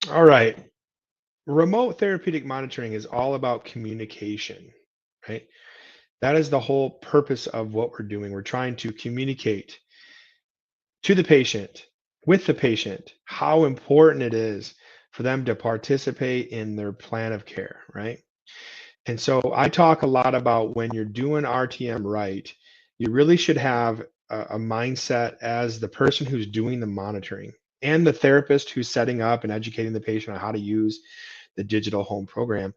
All right. Remote therapeutic monitoring is all about communication, right? That is the whole purpose of what we're doing. We're trying to communicate to the patient, with the patient, how important it is for them to participate in their plan of care, right? And so I talk a lot about when you're doing RTM right, you really should have a mindset as the person who's doing the monitoring and the therapist who's setting up and educating the patient on how to use the digital home program.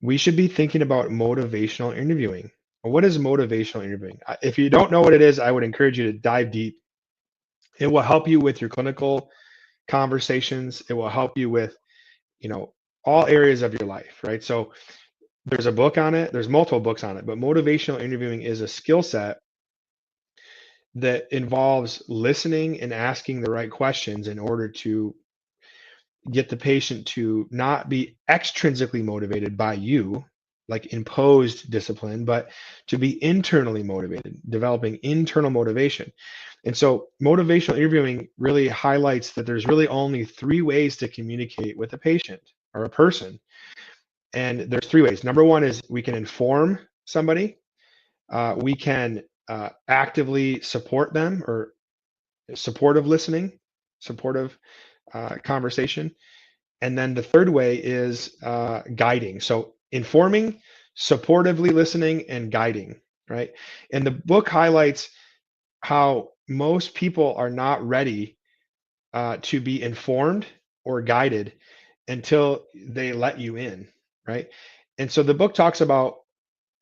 We should be thinking about motivational interviewing. What is motivational interviewing? If you don't know what it is, I would encourage you to dive deep. It will help you with your clinical conversations. It will help you with, you know, all areas of your life, right? So there's a book on it, there's multiple books on it, but motivational interviewing is a skill set that involves listening and asking the right questions in order to get the patient to not be extrinsically motivated by you, like imposed discipline, but to be internally motivated, developing internal motivation. And so, motivational interviewing really highlights that there's really only three ways to communicate with a patient or a person. And there's three ways. Number one is we can inform somebody, we can actively support them or supportive listening, supportive conversation. And then the third way is guiding. So informing, supportively listening, and guiding, right? And the book highlights how most people are not ready to be informed or guided until they let you in, right? And so the book talks about,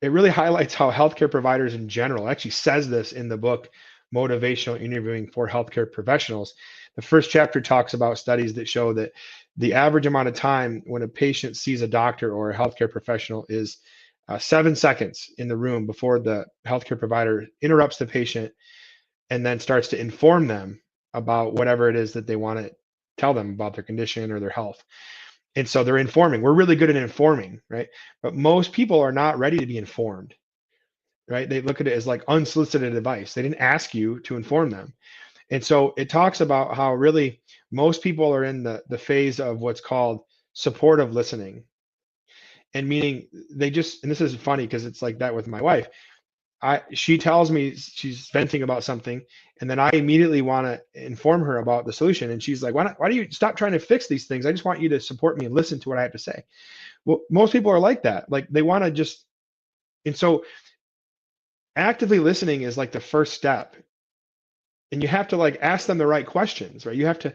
it really highlights how healthcare providers in general, actually says this in the book, Motivational Interviewing for Healthcare Professionals. The first chapter talks about studies that show that the average amount of time when a patient sees a doctor or a healthcare professional is 7 seconds in the room before the healthcare provider interrupts the patient and then starts to inform them about whatever it is that they want to tell them about their condition or their health. And so they're informing. We're really good at informing, right? But most people are not ready to be informed, right? They look at it as like unsolicited advice. They didn't ask you to inform them. And so it talks about how really most people are in the phase of what's called supportive listening. And meaning they just, and this is funny because it's like that with my wife. She tells me she's venting about something, and then I immediately want to inform her about the solution. And she's like, why do you stop trying to fix these things? I just want you to support me and listen to what I have to say. Well, most people are like that. Like they want to just, and so actively listening is like the first step. And you have to like ask them the right questions, right? You have to,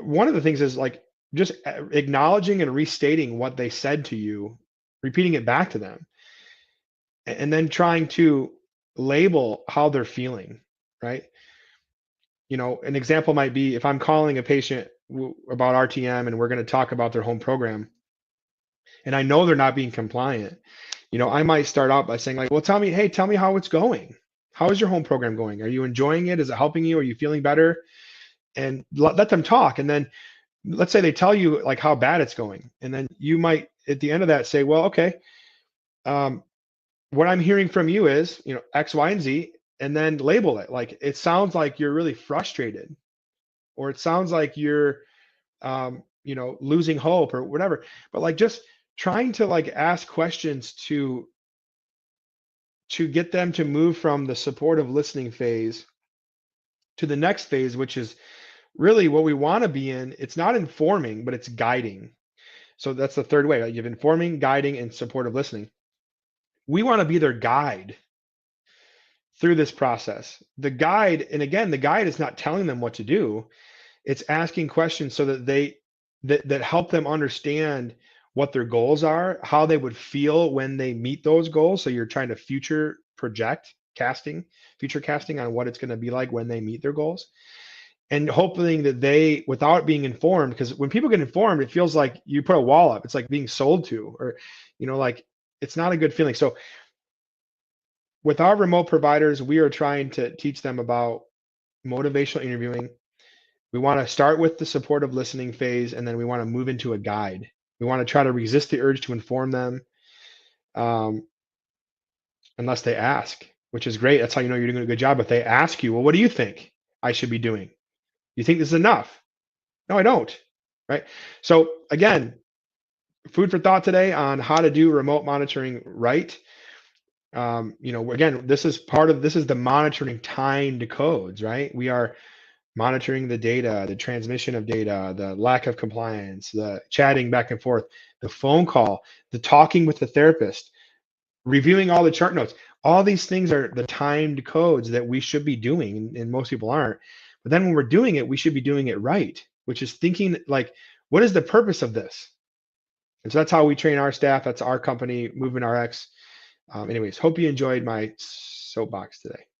one of the things is like just acknowledging and restating what they said to you, repeating it back to them, and then trying to label how they're feeling, right? An example might be if I'm calling a patient about RTM and we're going to talk about their home program and I know they're not being compliant, I might start out by saying like, well, tell me how it's going. How is your home program going? Are you enjoying it? Is it helping you? Are you feeling better? And let them talk. And then let's say they tell you like how bad it's going. And then you might at the end of that say, well, okay, um, what I'm hearing from you is, X, Y, and Z, and then label it. Like it sounds like you're really frustrated, or it sounds like you're, losing hope or whatever. But like just trying to like ask questions to get them to move from the supportive listening phase to the next phase, which is really what we want to be in. It's not informing, but it's guiding. So that's the third way. Right? You have informing, guiding, and supportive listening. We want to be their guide through this process. The guide, and again, the guide is not telling them what to do. It's asking questions so that that help them understand what their goals are, how they would feel when they meet those goals. So you're trying to future casting on what it's going to be like when they meet their goals. And hoping that they, without being informed, because when people get informed, it feels like you put a wall up. It's like being sold to, or, like it's not a good feeling. So with our remote providers, we are trying to teach them about motivational interviewing. We want to start with the supportive listening phase, and then we want to move into a guide. We want to try to resist the urge to inform them, um, unless they ask, which is great. That's how you know you're doing a good job. If they ask you, well, what do you think I should be doing? You think this is enough? No, I don't. right? So again, food for thought today on how to do remote monitoring right. Again, this is the monitoring timed codes, right? We are monitoring the data, the transmission of data, the lack of compliance, the chatting back and forth, the phone call, the talking with the therapist, reviewing all the chart notes. All these things are the timed codes that we should be doing, and most people aren't. But then when we're doing it, we should be doing it right, which is thinking like, what is the purpose of this? And so that's how we train our staff. That's our company, Movement RX. Anyways, hope you enjoyed my soapbox today.